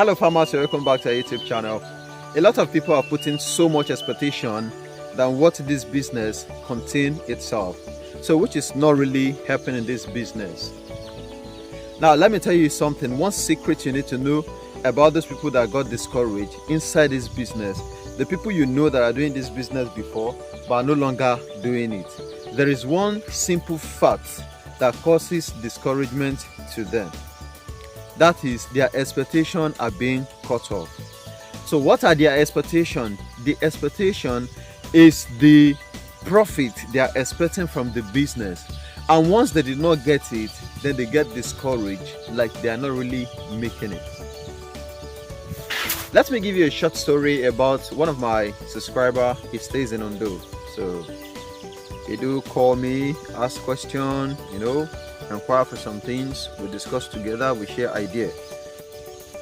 Hello farmers, welcome back to our YouTube channel. A lot of people are putting so much expectation than what this business contains itself, so which is not really helping in this business. Now let me tell you something. One secret you need to know about those people that got discouraged inside this business, the people you know that are doing this business before but are no longer doing it, there is one simple fact that causes discouragement to them. That is, their expectations are being cut off. So what are their expectations? The expectation is the profit they are expecting from the business, and once they did not get it, then they get discouraged, like they are not really making it. Let me give you a short story about one of my subscribers. He stays in Ondo, so he do call me, ask questions, inquire for some things. We discuss together, we share ideas.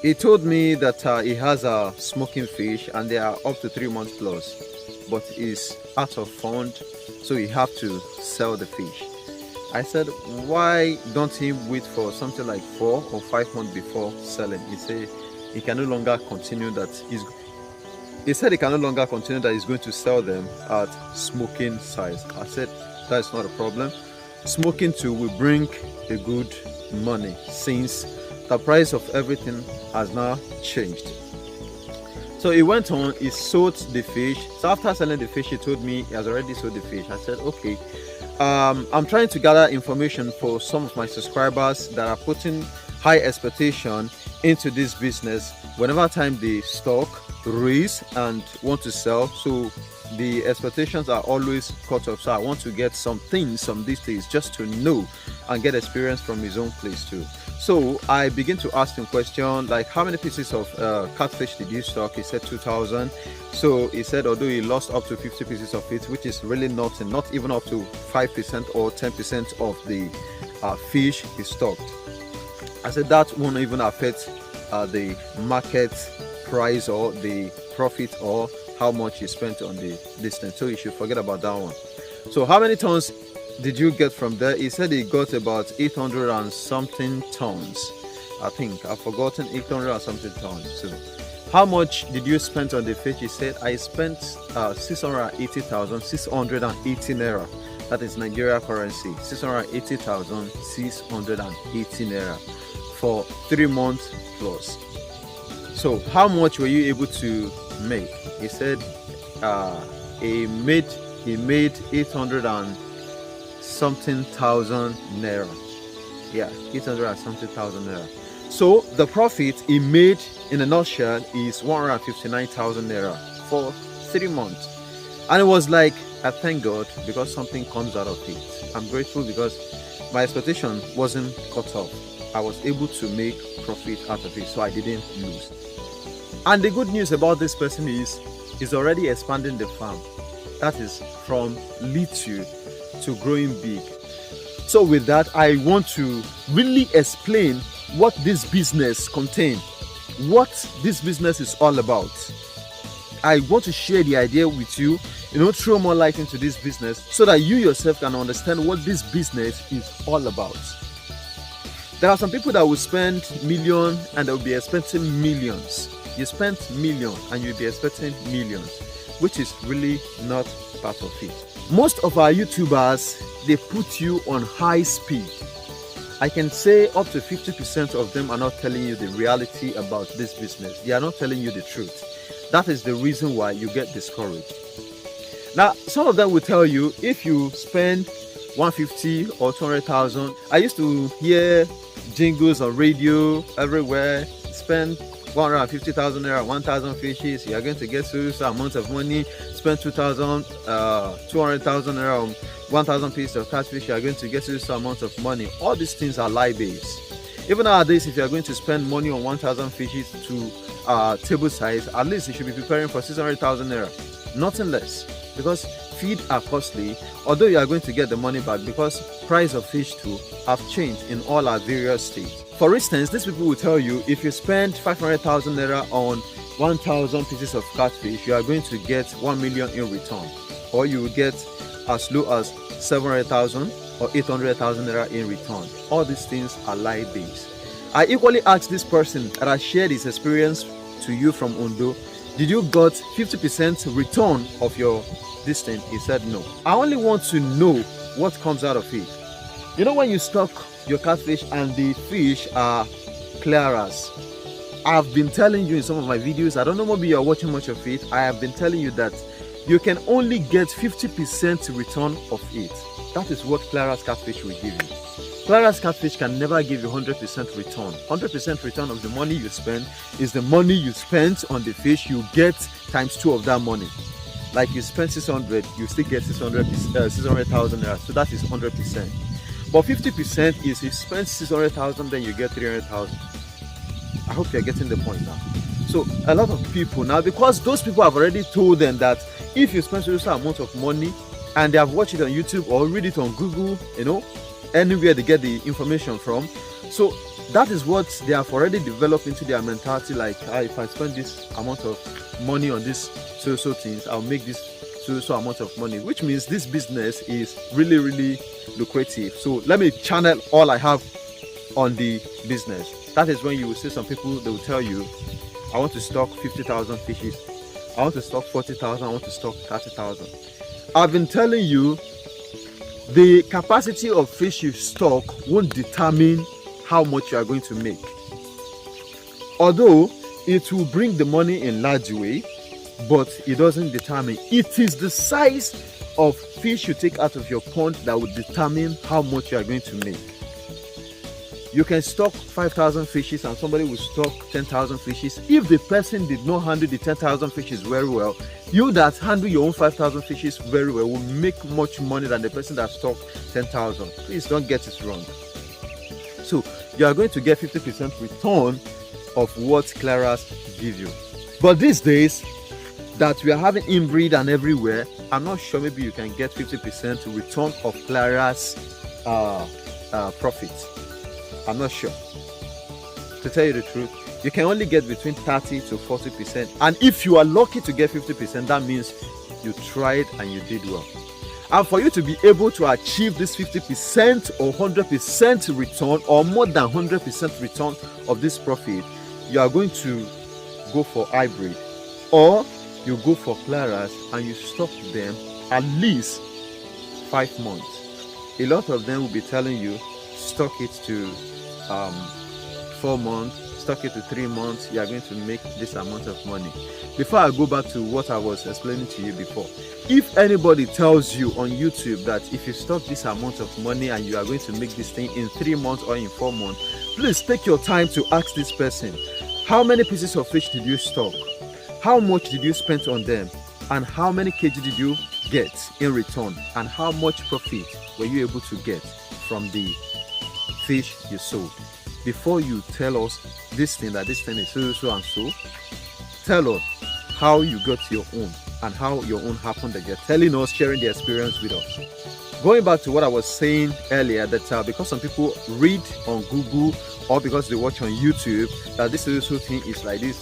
He told me that he has a smoking fish and they are up to 3 months plus, but he's out of fund, so he have to sell the fish. I said, why don't he wait for something like 4 or 5 months before selling? He said he can no longer continue that. He said he can no longer continue that he's going to sell them at smoking size. I said that's not a problem. Smoking too will bring a good money, since the price of everything has now changed. So he went on, he sold the fish. So after selling the fish, he told me he has already sold the fish. I said, okay, I'm trying to gather information for some of my subscribers that are putting high expectation into this business. Whenever time they stock, raise and want to sell, so the expectations are always cut off. So I want to get some things, some details, just to know and get experience from his own place too. So I begin to ask him questions like, how many pieces of catfish did you stock? He said 2,000. So he said although he lost up to 50 pieces of it, which is really nothing, not even up to 5% or 10% of the fish he stocked. I said that won't even affect the market price or the profit or how much you spent on the distance, so you should forget about that one. So how many tons did you get from there? He said he got about 800 and something tons. I think I've forgotten, 800 and something tons. So how much did you spend on the fish? He said I spent 680,680 naira. That is Nigeria currency, 680,680 naira for 3 months plus. So how much were you able to make? He said he made 800 and something thousand naira. Yeah, 800 and something thousand naira. So the profit he made in a nutshell is 159,000 naira for 3 months. And it was like, I thank God because something comes out of it. I'm grateful because my expectation wasn't cut off. I was able to make profit out of it, so I didn't lose. And the good news about this person is he's already expanding the farm. That is from little to growing big. So with that, I want to really explain what this business contains, what this business is all about. I want to share the idea with you, throw more light into this business so that you yourself can understand what this business is all about. There are some people that will spend millions and they will be expecting millions. You spend millions and you'll be expecting millions, which is really not part of it. Most of our YouTubers, they put you on high speed. I can say up to 50% of them are not telling you the reality about this business. They are not telling you the truth. That is the reason why you get discouraged. Now, some of them will tell you if you spend 150 or 200,000. I used to hear jingles on radio everywhere. Spend 150,000 naira, 1,000 fishes, you are going to get serious amount of money. Spend 200,000 naira on 1,000 pieces of catfish, you are going to get serious amount of money. All these things are lie based. Even nowadays, if you are going to spend money on 1,000 fishes to table size, at least you should be preparing for 600,000 naira, nothing less, because feed are costly. Although you are going to get the money back because price of fish too have changed in all our various states. For instance, these people will tell you if you spend 500,000 naira on 1,000 pieces of catfish, you are going to get 1 million in return, or you will get as low as 700,000 or 800,000 naira in return. All these things are lie based. I equally asked this person that has shared his experience to you from Ondo, did you got 50% return of your this thing? He said no. I only want to know what comes out of it. You know, when you stock your catfish and the fish are clearers, I've been telling you in some of my videos, I don't know, maybe you're watching much of it, I have been telling you that you can only get 50% return of it. That is what clearers catfish will give you. Clearers catfish can never give you 100% return. 100% return of the money you spend is the money you spent on the fish. You get times 2 of that money. Like you spent 600, you still get 600,000 naira. So that is 100%. But 50% is you spend 600,000, then you get 300,000. I hope you're getting the point now. So a lot of people now, because those people have already told them that if you spend a certain amount of money and they have watched it on YouTube or read it on Google, you know, anywhere they get the information from, so that is what they have already developed into their mentality. Like, if I spend this amount of money on this so things, I'll make this so amount of money, which means this business is really lucrative. So let me channel all I have on the business. That is when you will see some people, they will tell you, I want to stock 50,000 fishes, I want to stock 40,000, I want to stock 30,000. I've been telling you, the capacity of fish you stock won't determine how much you are going to make. Although it will bring the money in large way, but it doesn't determine. It is the size of fish you take out of your pond that will determine how much you are going to make. You can stock 5,000 fishes and somebody will stock 10,000 fishes. If the person did not handle the 10,000 fishes very well, you that handle your own 5,000 fishes very well will make much money than the person that stocked 10,000. Please don't get it wrong. So you are going to get 50% return of what clearers give you. But these days that we are having inbreed and everywhere, I'm not sure maybe you can get 50% return of clearers profit. I'm not sure. To tell you the truth, you can only get between 30 to 40%. And if you are lucky to get 50%, that means you tried and you did well. And for you to be able to achieve this 50% or 100% return or more than 100% return of this profit, you are going to go for hybrid, or you go for clearers and you stock them at least 5 months. A lot of them will be telling you, stock it to 4 months, stock it to 3 months, you are going to make this amount of money. Before I go back to what I was explaining to you before, if anybody tells you on YouTube that if you stock this amount of money and you are going to make this thing in 3 months or in 4 months, please take your time to ask this person, how many pieces of fish did you stock? How much did you spend on them? And how many kg did you get in return? And how much profit were you able to get from the fish you sold? Before you tell us this thing is so and so, tell us how you got your own and how your own happened, that you're telling us, sharing the experience with us. Going back to what I was saying earlier, that because some people read on Google or because they watch on YouTube that this thing is like this,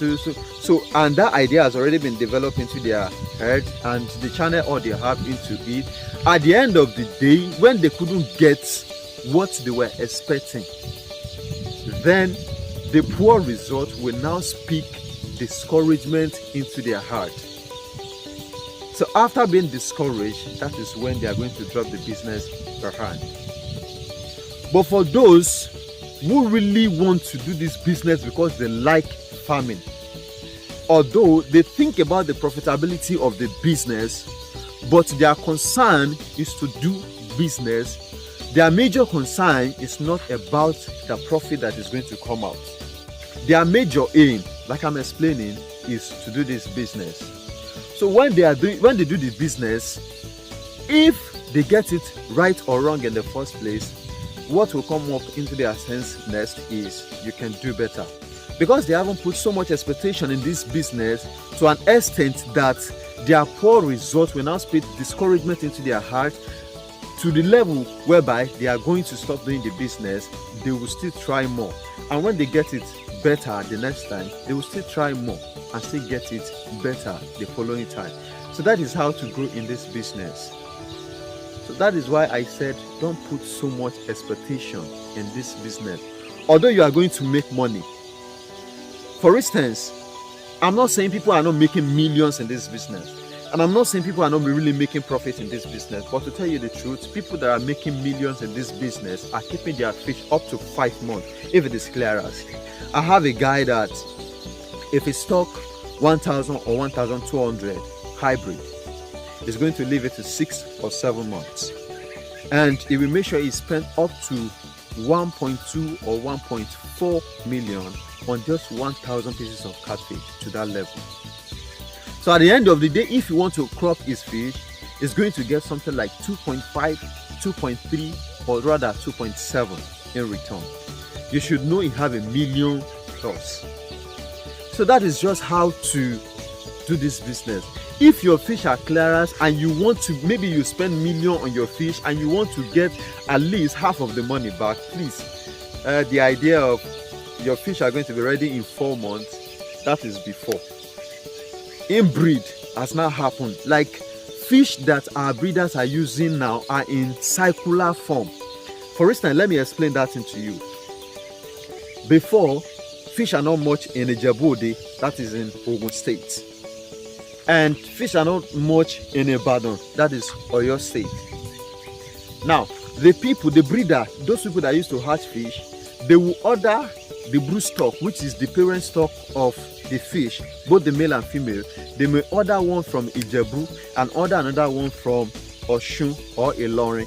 so and that idea has already been developed into their head and the channel or they have into it. At the end of the day, when they couldn't get what they were expecting, then the poor result will now speak discouragement into their heart. So after being discouraged, that is when they are going to drop the business per hand. But for those who really want to do this business because they like farming, although they think about the profitability of the business, but their concern is to do business, their major concern is not about the profit that is going to come out. Their major aim, like I'm explaining, is to do this business. So when they do the business, if they get it right or wrong in the first place, what will come up into their sense next is you can do better. Because they haven't put so much expectation in this business to an extent that their poor results will now speak discouragement into their heart, to the level whereby they are going to stop doing the business. They will still try more, and when they get it better the next time, they will still try more and still get it better the following time. So that is how to grow in this business. So that is why I said don't put so much expectation in this business. although you are going to make money. For instance, I'm not saying people are not making millions in this business, and I'm not saying people are not really making profit in this business, but to tell you the truth, people that are making millions in this business are keeping their fish up to 5 months if it is clearance. I have a guy that if he stock 1,000 or 1,200 hybrid, he's going to leave it to 6 or 7 months, and he will make sure he spent up to 1.2 or 1.4 million on just 1,000 pieces of catfish to that level. So at the end of the day, if you want to crop his fish, it's going to get something like 2.5, 2.3, or rather 2.7 in return. You should know you have $1 million plus. So that is just how to do this business. If your fish are clearance and you want to, maybe you spend million on your fish and you want to get at least half of the money back, please. The idea of your fish are going to be ready in 4 months, that is before. Inbreed has now happened. Like fish that our breeders are using now are in circular form. For instance, let me explain that into you. Before, fish are not much in Ijebu-Ode, that is in Ogun State. And fish are not much in Ibadan, that is Oyo State. Now, the people, the breeder, those people that used to hatch fish, they will order the brood stock, which is the parent stock of the fish, both the male and female. They may order one from Ijebu and order another one from Osun or Ilorin,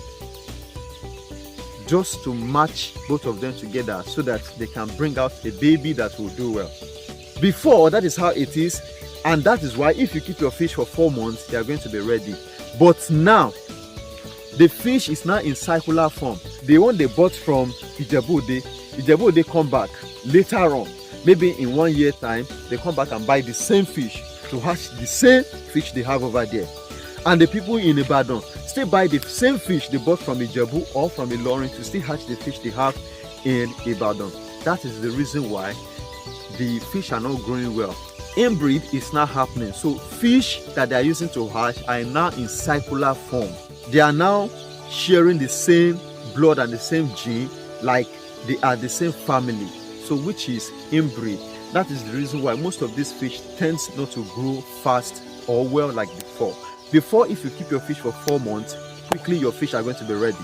just to match both of them together so that they can bring out a baby that will do well. Before, that is how it is, and that is why if you keep your fish for 4 months, they are going to be ready. But now, the fish is now in circular form. The one they bought from Ijebu-Ode come back later on, maybe in 1 year time, they come back and buy the same fish to hatch the same fish they have over there. And the people in Ibadan still buy the same fish they bought from Ijebu or from Ilorin to still hatch the fish they have in Ibadan. That is the reason why the fish are not growing well. Inbreed is not happening. So fish that they are using to hatch are now in circular form. They are now sharing the same blood and the same gene, like they are the same family. So which is inbreed. That is the reason why most of these fish tends not to grow fast or well like before. Before, if you keep your fish for 4 months, quickly your fish are going to be ready.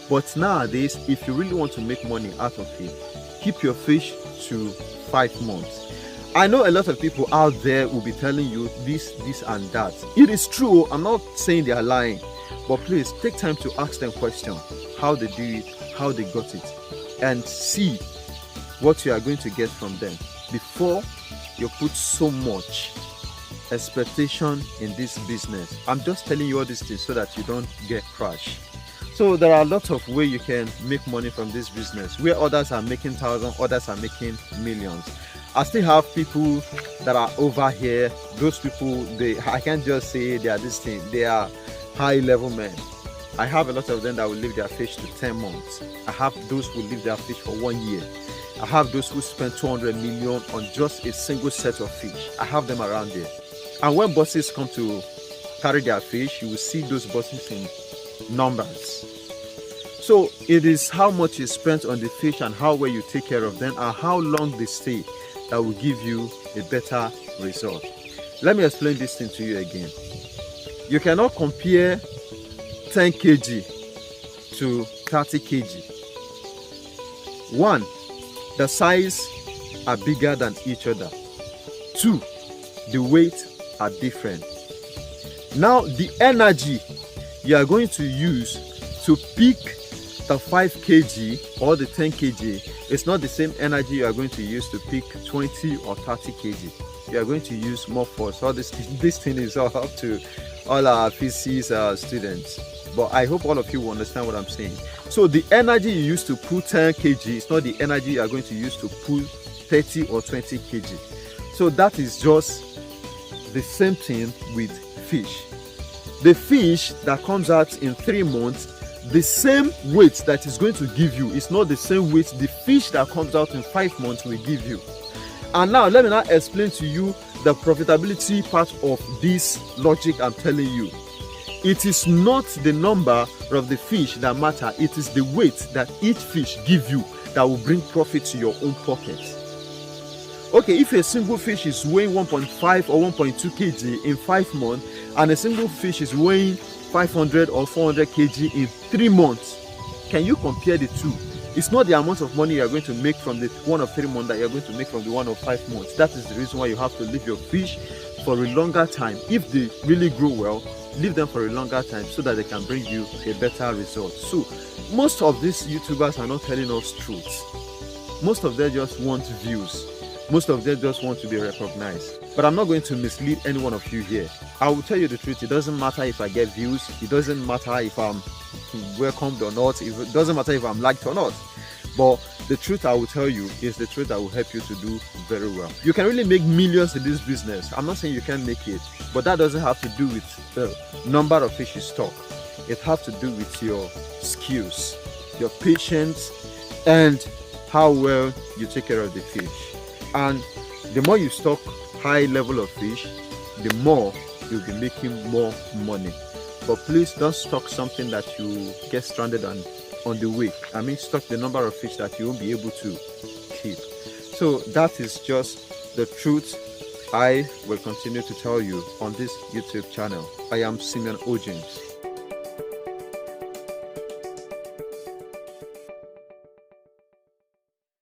But nowadays, if you really want to make money out of it, keep your fish to 5 months. I know a lot of people out there will be telling you this and that. It is true. I'm not saying they are lying, but please take time to ask them questions, how they do it, how they got it, and see what you are going to get from them before you put so much expectation in this business. I'm just telling you all these things so that you don't get crushed. So there are lots of ways you can make money from this business, where others are making thousands, others are making millions. I still have people that are over here. Those people, I can't just say they are this thing. They are high level men. I have a lot of them that will leave their fish to 10 months. I have those who leave their fish for 1 year. I have those who spend 200 million on just a single set of fish. I have them around there. And when bosses come to carry their fish, you will see those bosses in numbers. So it is how much you spent on the fish and how well you take care of them and how long they stay that will give you a better result. Let me explain this thing to you again. You cannot compare 10 kg to 30 kg. One, the size are bigger than each other. Two, the weight are different. Now the energy you are going to use to pick the 5 kg or the 10 kg is not the same energy you are going to use to pick 20 or 30 kg. You are going to use more force. So this thing is all up to all our physics students, but I hope all of you will understand what I'm saying. So the energy you use to pull 10 kg is not the energy you are going to use to pull 30 or 20 kg. So that is just the same thing with fish. The fish that comes out in 3 months, the same weight that is going to give you is not the same weight the fish that comes out in 5 months will give you. And now let me now explain to you the profitability part of this logic I'm telling you. It is not the number of the fish that matter, it is the weight that each fish give you that will bring profit to your own pocket. Okay, if a single fish is weighing 1.5 or 1.2 kg in 5 months, and a single fish is weighing 500 or 400 kg in 3 months, can you compare the two? It's not the amount of money you are going to make from the one of 3 months that you are going to make from the one of 5 months. That is the reason why you have to leave your fish for a longer time. If they really grow well, leave them for a longer time so that they can bring you a better result. So most of these YouTubers are not telling us truth. Most of them just want views. Most of them just want to be recognized. But I'm not going to mislead any one of you here. I will tell you the truth. It doesn't matter if I get views. It doesn't matter if I'm welcomed or not. It doesn't matter if I'm liked or not. But the truth I will tell you is the truth that will help you to do very well. You can really make millions in this business. I'm not saying you can't make it, but that doesn't have to do with the number of fish you stock. It has to do with your skills, your patience, and how well you take care of the fish. And the more you stock high level of fish, the more you'll be making more money. But please don't stock something that you get stranded on the way. I mean, stock the number of fish that you won't be able to keep. So that is just the truth I will continue to tell you on this YouTube channel. I am Simeon O. James.